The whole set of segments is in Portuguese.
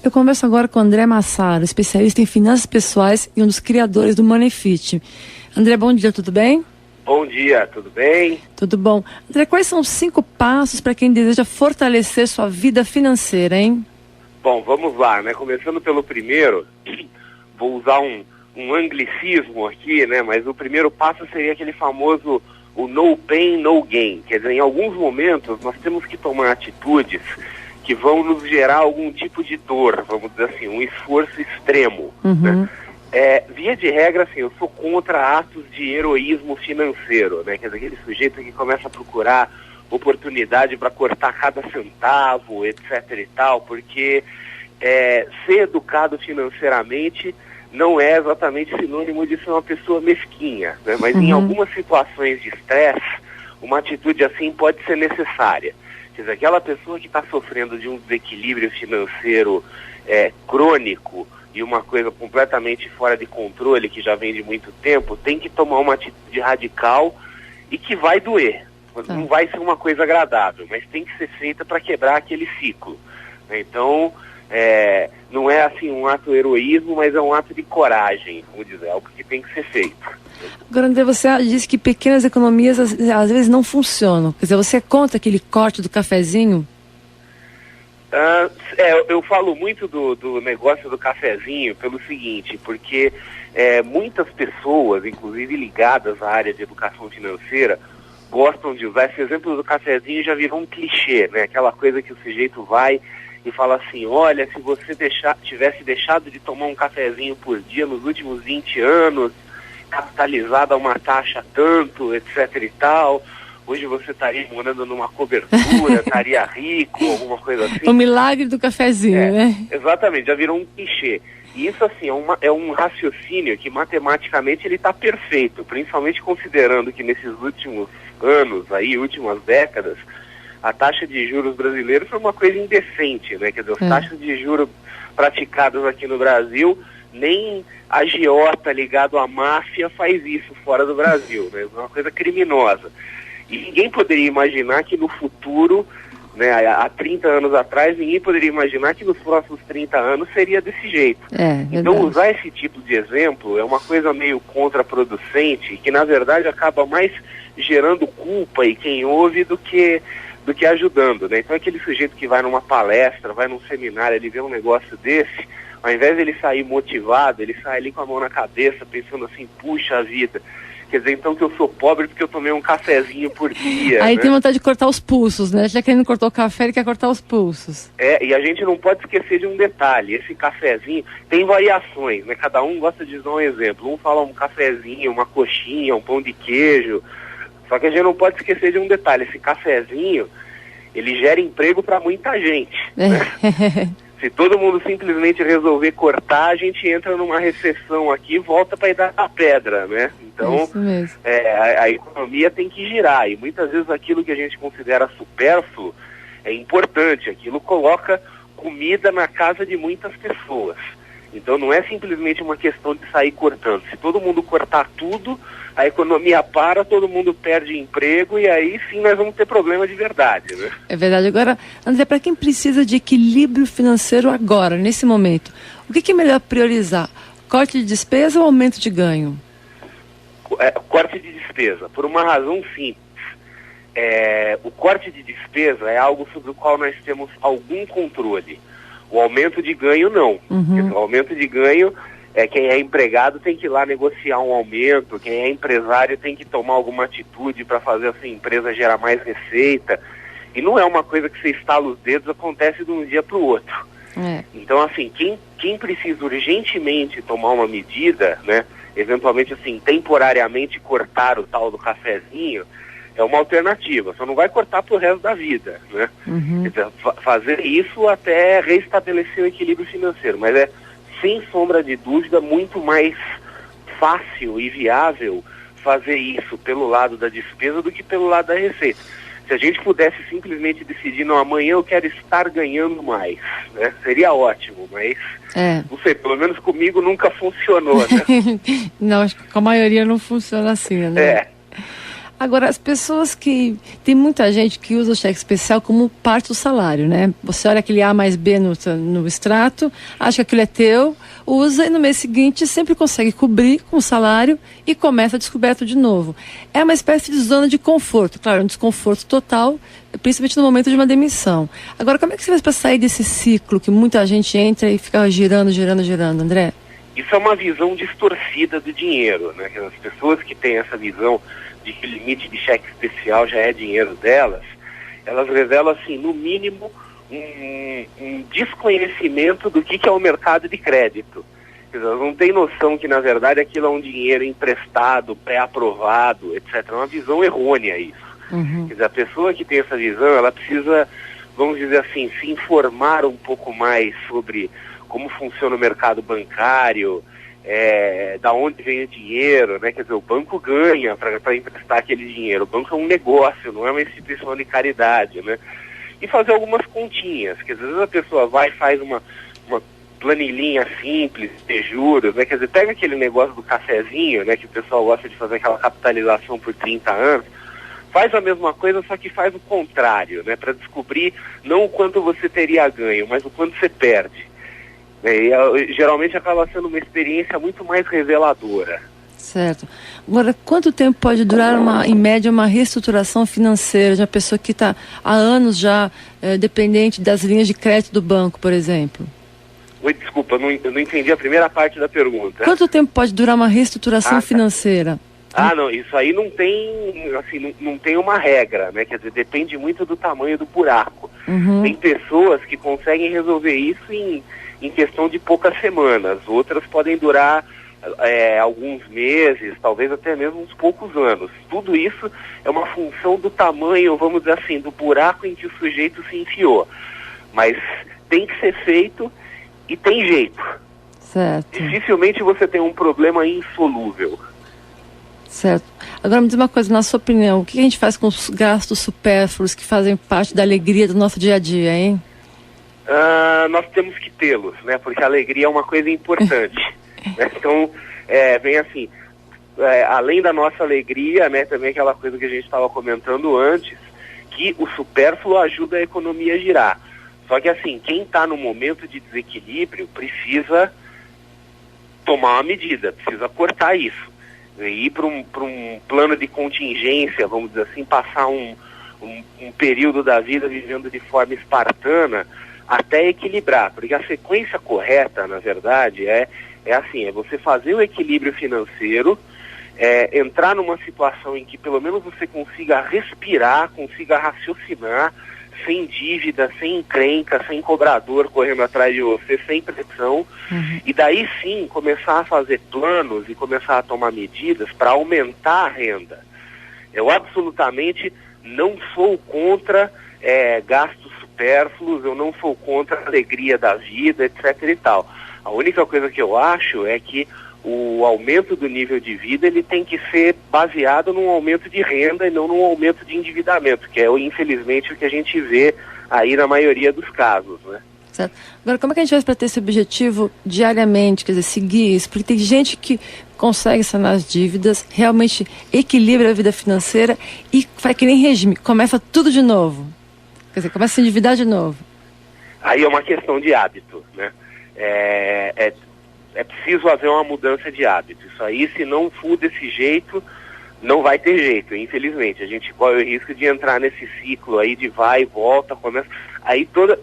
Eu converso agora com o André Massaro, especialista em finanças pessoais e um dos criadores do Moneyfit. André, bom dia, tudo bem? Bom dia, tudo bem? Tudo bom. André, quais são os 5 passos para quem deseja fortalecer sua vida financeira, hein? Bom, vamos lá, né? Começando pelo primeiro, vou usar um anglicismo aqui, né? Mas o primeiro passo seria aquele famoso o no pain, no gain. Quer dizer, em alguns momentos nós temos que tomar atitudes que vão nos gerar algum tipo de dor, vamos dizer assim, um esforço extremo, né? Via de regra, assim, eu sou contra atos de heroísmo financeiro, né? Quer dizer, aquele sujeito que começa a procurar oportunidade para cortar cada centavo, etc. e tal, porque ser educado financeiramente não é exatamente sinônimo de ser uma pessoa mesquinha, né? Mas em algumas situações de estresse, uma atitude assim pode ser necessária. Quer dizer, aquela pessoa que está sofrendo de um desequilíbrio financeiro crônico e uma coisa completamente fora de controle, que já vem de muito tempo, tem que tomar uma atitude radical e que vai doer. Não vai ser uma coisa agradável, mas tem que ser feita para quebrar aquele ciclo. Então, não é assim um ato de heroísmo, mas é um ato de coragem, vamos dizer, algo que tem que ser feito. Agora, André, você disse que pequenas economias às vezes não funcionam. Quer dizer, você é contra aquele corte do cafezinho? Eu falo muito do negócio do cafezinho pelo seguinte, porque muitas pessoas, inclusive ligadas à área de educação financeira, gostam de usar esse exemplo do cafezinho, já virou um clichê, né? Aquela coisa que o sujeito vai e fala assim, olha, se você tivesse deixado de tomar um cafezinho por dia nos últimos 20 anos, capitalizado a uma taxa tanto, etc e tal, hoje você estaria morando numa cobertura, estaria rico, alguma coisa assim. O milagre do cafezinho, né? Exatamente, já virou um clichê. E isso, assim, é um raciocínio que matematicamente ele está perfeito, principalmente considerando que nesses últimos anos, últimas décadas, a taxa de juros brasileira foi uma coisa indecente, né? Quer dizer, as taxas de juros praticadas aqui no Brasil, nem a agiota ligado à máfia faz isso fora do Brasil, né? É uma coisa criminosa. E ninguém poderia imaginar que no futuro, né, há 30 anos atrás, ninguém poderia imaginar que nos próximos 30 anos seria desse jeito. Então usar esse tipo de exemplo é uma coisa meio contraproducente, que na verdade acaba mais gerando culpa em quem ouve do que ajudando, né? Então aquele sujeito que vai numa palestra, vai num seminário, ele vê um negócio desse, ao invés de ele sair motivado, ele sai ali com a mão na cabeça, pensando assim, puxa vida, quer dizer, então que eu sou pobre porque eu tomei um cafezinho por dia. Aí né? tem vontade de cortar os pulsos, né? Já que ele não cortou o café, ele quer cortar os pulsos. E a gente não pode esquecer de um detalhe, esse cafezinho tem variações, né? Cada um gosta de dar um exemplo. Um fala um cafezinho, uma coxinha, um pão de queijo. Só que a gente não pode esquecer de um detalhe, esse cafezinho, ele gera emprego para muita gente, né? Se todo mundo simplesmente resolver cortar, a gente entra numa recessão aqui e volta para a idade da pedra, né? Então, a economia tem que girar. E muitas vezes aquilo que a gente considera supérfluo é importante. Aquilo coloca comida na casa de muitas pessoas. Então não é simplesmente uma questão de sair cortando. Se todo mundo cortar tudo, a economia para, todo mundo perde emprego e aí sim nós vamos ter problema de verdade, né? É verdade. Agora, André, para quem precisa de equilíbrio financeiro agora, nesse momento, o que é melhor priorizar? Corte de despesa ou aumento de ganho? Corte de despesa, por uma razão simples. O corte de despesa é algo sobre o qual nós temos algum controle. O aumento de ganho não. O aumento de ganho, quem é empregado tem que ir lá negociar um aumento, quem é empresário tem que tomar alguma atitude para fazer a sua empresa gerar mais receita. E não é uma coisa que você estala os dedos, acontece de um dia para o outro. Então, assim, quem precisa urgentemente tomar uma medida, né, eventualmente, assim, temporariamente cortar o tal do cafezinho, é uma alternativa, só não vai cortar pro resto da vida, né? Quer dizer, fazer isso até restabelecer o equilíbrio financeiro, mas é, sem sombra de dúvida, muito mais fácil e viável fazer isso pelo lado da despesa do que pelo lado da receita. Se a gente pudesse simplesmente decidir, não, amanhã eu quero estar ganhando mais, né? Seria ótimo, mas não sei, pelo menos comigo nunca funcionou, né? Não, acho que com a maioria não funciona assim, né? Agora, as pessoas que... Tem muita gente que usa o cheque especial como parte do salário, né? Você olha aquele A mais B no extrato, acha que aquilo é teu, usa e no mês seguinte sempre consegue cobrir com o salário e começa a descoberto de novo. É uma espécie de zona de conforto, claro, um desconforto total, principalmente no momento de uma demissão. Agora, como é que você faz para sair desse ciclo que muita gente entra e fica girando, André? Isso é uma visão distorcida do dinheiro, né? As pessoas que têm essa visão de que o limite de cheque especial já é dinheiro delas, elas revelam, assim, no mínimo, um desconhecimento do que é o mercado de crédito. Quer dizer, elas não têm noção que, na verdade, aquilo é um dinheiro emprestado, pré-aprovado, etc. É uma visão errônea isso. Quer dizer, a pessoa que tem essa visão, ela precisa, vamos dizer assim, se informar um pouco mais sobre como funciona o mercado bancário, da onde vem o dinheiro, né? Quer dizer, o banco ganha para emprestar aquele dinheiro. O banco é um negócio, não é uma instituição de caridade, né? E fazer algumas continhas, que às vezes a pessoa vai e faz uma planilhinha simples de juros, né? Quer dizer, pega aquele negócio do cafezinho, né? Que o pessoal gosta de fazer aquela capitalização por 30 anos, faz a mesma coisa, só que faz o contrário, né? Para descobrir não o quanto você teria ganho, mas o quanto você perde. E, geralmente acaba sendo uma experiência muito mais reveladora. Certo. Agora, quanto tempo pode durar, em média, uma reestruturação financeira de uma pessoa que está há anos já dependente das linhas de crédito do banco, por exemplo? Oi, desculpa, eu não entendi a primeira parte da pergunta. Quanto tempo pode durar uma reestruturação financeira? Não, isso aí não tem, assim, não tem uma regra, né? Quer dizer, depende muito do tamanho do buraco. Tem pessoas que conseguem resolver isso em questão de poucas semanas, outras podem durar alguns meses, talvez até mesmo uns poucos anos. Tudo isso é uma função do tamanho, vamos dizer assim, do buraco em que o sujeito se enfiou. Mas tem que ser feito e tem jeito. Certo. Dificilmente você tem um problema insolúvel. Certo. Agora me diz uma coisa, na sua opinião, o que a gente faz com os gastos supérfluos que fazem parte da alegria do nosso dia a dia, hein? Nós temos que tê-los, né? Porque a alegria é uma coisa importante. Né? Então, vem assim, além da nossa alegria, né? Também aquela coisa que a gente estava comentando antes, que o supérfluo ajuda a economia a girar. Só que assim, quem está no momento de desequilíbrio precisa tomar uma medida, precisa cortar isso. Ir para um plano de contingência, vamos dizer assim, passar um período da vida vivendo de forma espartana, até equilibrar, porque a sequência correta, na verdade, é você fazer o equilíbrio financeiro, entrar numa situação em que pelo menos você consiga respirar, consiga raciocinar, sem dívida, sem encrenca, sem cobrador correndo atrás de você, sem pressão, e daí sim começar a fazer planos e começar a tomar medidas para aumentar a renda. Eu absolutamente não sou contra gastos supérfluos, eu não sou contra a alegria da vida, etc. e tal. A única coisa que eu acho é que o aumento do nível de vida ele tem que ser baseado num aumento de renda e não num aumento de endividamento, que é, infelizmente, o que a gente vê aí na maioria dos casos, né? Certo. Agora, como é que a gente faz para ter esse objetivo diariamente, quer dizer, seguir isso? Porque tem gente que consegue sanar as dívidas, realmente equilibra a vida financeira e faz que nem regime, começa tudo de novo. Quer dizer, começa a se endividar de novo. Aí é uma questão de hábito, né? É preciso haver uma mudança de hábito. Isso aí, se não for desse jeito, não vai ter jeito, infelizmente. A gente corre o risco de entrar nesse ciclo aí de vai e volta, começa. Aí toda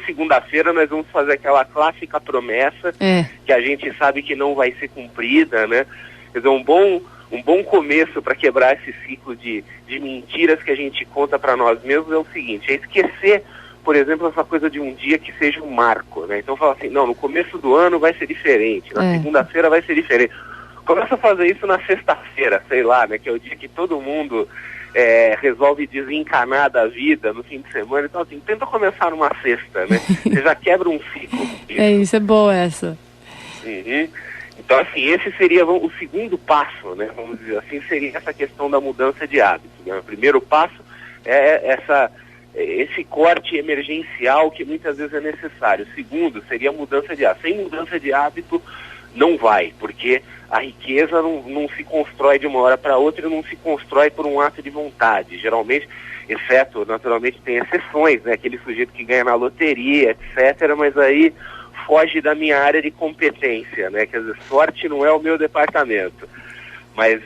segunda-feira nós vamos fazer aquela clássica promessa que a gente sabe que não vai ser cumprida, né? Quer dizer, um bom começo para quebrar esse ciclo de mentiras que a gente conta para nós mesmos é o seguinte, é esquecer, por exemplo, essa coisa de um dia que seja um marco, né? Então fala assim, não, no começo do ano vai ser diferente, na segunda-feira vai ser diferente. Começa a fazer isso na sexta-feira, sei lá, né? Que é o dia que todo mundo resolve desencanar da vida no fim de semana. Então assim, tenta começar numa sexta, né? Você já quebra um ciclo. Isso é boa essa. Então assim, esse seria o segundo passo, né? Vamos dizer assim, seria essa questão da mudança de hábito, né? O primeiro passo é esse corte emergencial que muitas vezes é necessário. O segundo seria a mudança de hábito. Sem mudança de hábito, Não vai, porque a riqueza não se constrói de uma hora para outra e não se constrói por um ato de vontade. Geralmente, exceto, naturalmente, tem exceções, né? Aquele sujeito que ganha na loteria, etc., mas aí foge da minha área de competência, né? Quer dizer, sorte não é o meu departamento. Mas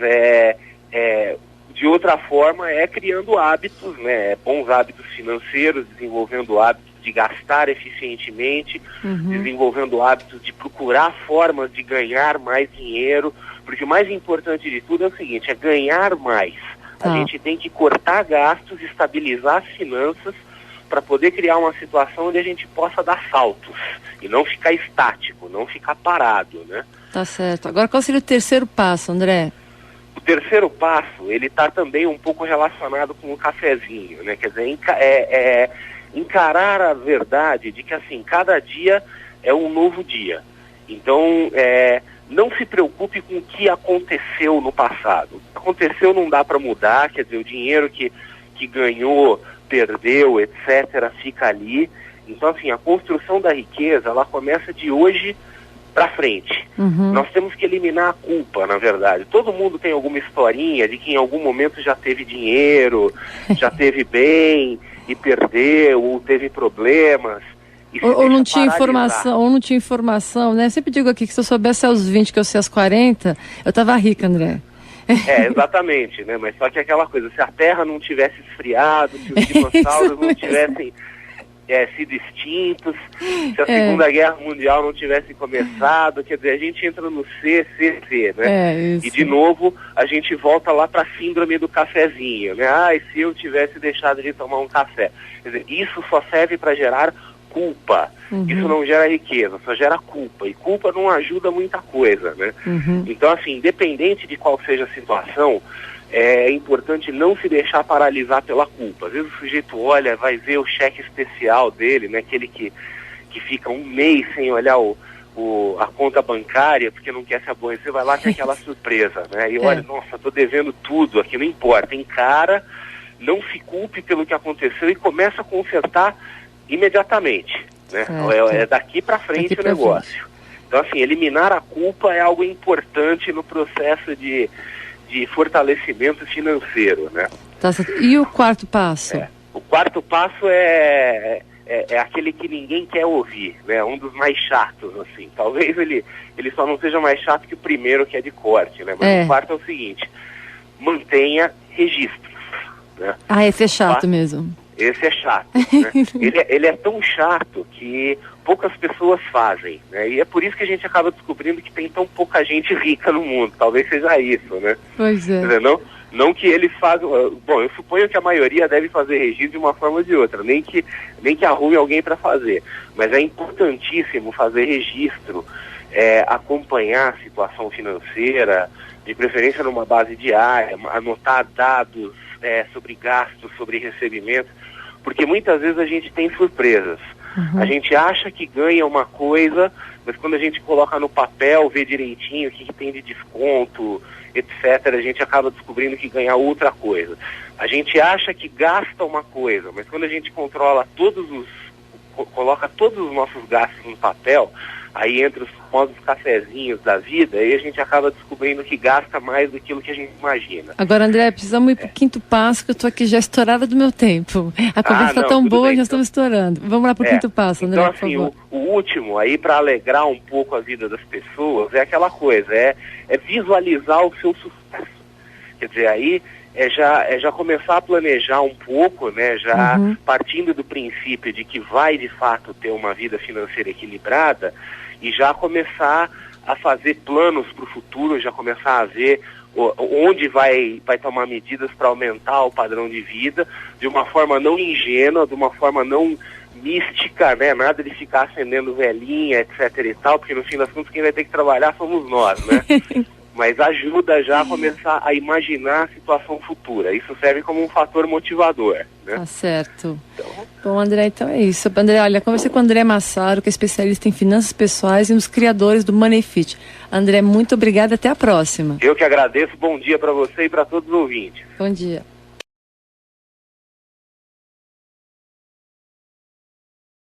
de outra forma, criando hábitos, né? Bons hábitos financeiros, desenvolvendo hábitos de gastar eficientemente, desenvolvendo hábitos de procurar formas de ganhar mais dinheiro, porque o mais importante de tudo é o seguinte, é ganhar mais. A gente tem que cortar gastos, estabilizar as finanças, para poder criar uma situação onde a gente possa dar saltos, e não ficar estático, não ficar parado, né? Tá certo. Agora, qual seria o terceiro passo, André? O terceiro passo, ele está também um pouco relacionado com o cafezinho, né? Quer dizer, encarar a verdade de que, assim, cada dia é um novo dia. Então, não se preocupe com o que aconteceu no passado. O que aconteceu não dá para mudar, quer dizer, o dinheiro que ganhou, perdeu, etc., fica ali. Então, assim, a construção da riqueza, ela começa de hoje para frente. Nós temos que eliminar a culpa, na verdade. Todo mundo tem alguma historinha de que em algum momento já teve dinheiro, já teve bem e perdeu, ou teve problemas. Ou não tinha informação, né? Eu sempre digo aqui que se eu soubesse aos 20 que eu sei aos 40, eu tava rica, André. Exatamente, né? Mas só que aquela coisa, se a Terra não tivesse esfriado, se os dinossauros não tivessem sido extintos, se a Segunda Guerra Mundial não tivesse começado, quer dizer, a gente entra no CCC, né? E de novo a gente volta lá para a síndrome do cafezinho, né? E se eu tivesse deixado de tomar um café? Quer dizer, isso só serve para gerar culpa. Isso não gera riqueza, só gera culpa. E culpa não ajuda muita coisa, né? Então, assim, independente de qual seja a situação, é importante não se deixar paralisar pela culpa. Às vezes o sujeito olha, vai ver o cheque especial dele, né? Aquele que fica um mês sem olhar a conta bancária, porque não quer se aborrecer, vai lá ter aquela surpresa, né? E olha, nossa, tô devendo tudo aqui, não importa. Encara, não se culpe pelo que aconteceu e começa a consertar imediatamente, né? É daqui para frente o negócio. Então, assim, eliminar a culpa é algo importante no processo de fortalecimento financeiro, né? Tá certo. E o quarto passo? O quarto passo é aquele que ninguém quer ouvir, né? Um dos mais chatos, assim. Talvez ele só não seja mais chato que o primeiro, que é de corte, né? Mas o quarto é o seguinte: mantenha registros, né? Esse é chato mesmo. Esse é chato, né? ele é tão chato que poucas pessoas fazem, né? E é por isso que a gente acaba descobrindo que tem tão pouca gente rica no mundo. Talvez seja isso, né? Pois é. Não que eles façam... Bom, eu suponho que a maioria deve fazer registro de uma forma ou de outra, nem que arrume alguém para fazer. Mas é importantíssimo fazer registro, acompanhar a situação financeira, de preferência numa base diária, anotar dados sobre gastos, sobre recebimentos, porque muitas vezes a gente tem surpresas. A gente acha que ganha uma coisa, mas quando a gente coloca no papel, vê direitinho o que tem de desconto, etc., a gente acaba descobrindo que ganha outra coisa. A gente acha que gasta uma coisa, mas quando a gente coloca todos os nossos gastos no papel, aí entre os famosos cafezinhos da vida, aí a gente acaba descobrindo que gasta mais do que a gente imagina. Agora, André, precisamos ir para o quinto passo, que eu estou aqui já estourada do meu tempo. A conversa está tão boa, já estamos estourando. Vamos lá para o quinto passo, André, então, assim, por favor. O último, aí para alegrar um pouco a vida das pessoas, é aquela coisa, é visualizar o seu sucesso. Quer dizer, aí já começar a planejar um pouco, né, já partindo do princípio de que vai de fato ter uma vida financeira equilibrada, e já começar a fazer planos para o futuro, já começar a ver onde vai tomar medidas para aumentar o padrão de vida, de uma forma não ingênua, de uma forma não mística, né, nada de ficar acendendo velhinha, etc e tal, porque no fim das contas quem vai ter que trabalhar somos nós, né? Mas ajuda já a começar a imaginar a situação futura. Isso serve como um fator motivador, né? Tá certo. Bom, André, então é isso. André, olha, conversei com o André Massaro, que é especialista em finanças pessoais e um dos criadores do Moneyfit. André, muito obrigada, até a próxima. Eu que agradeço, bom dia para você e para todos os ouvintes. Bom dia.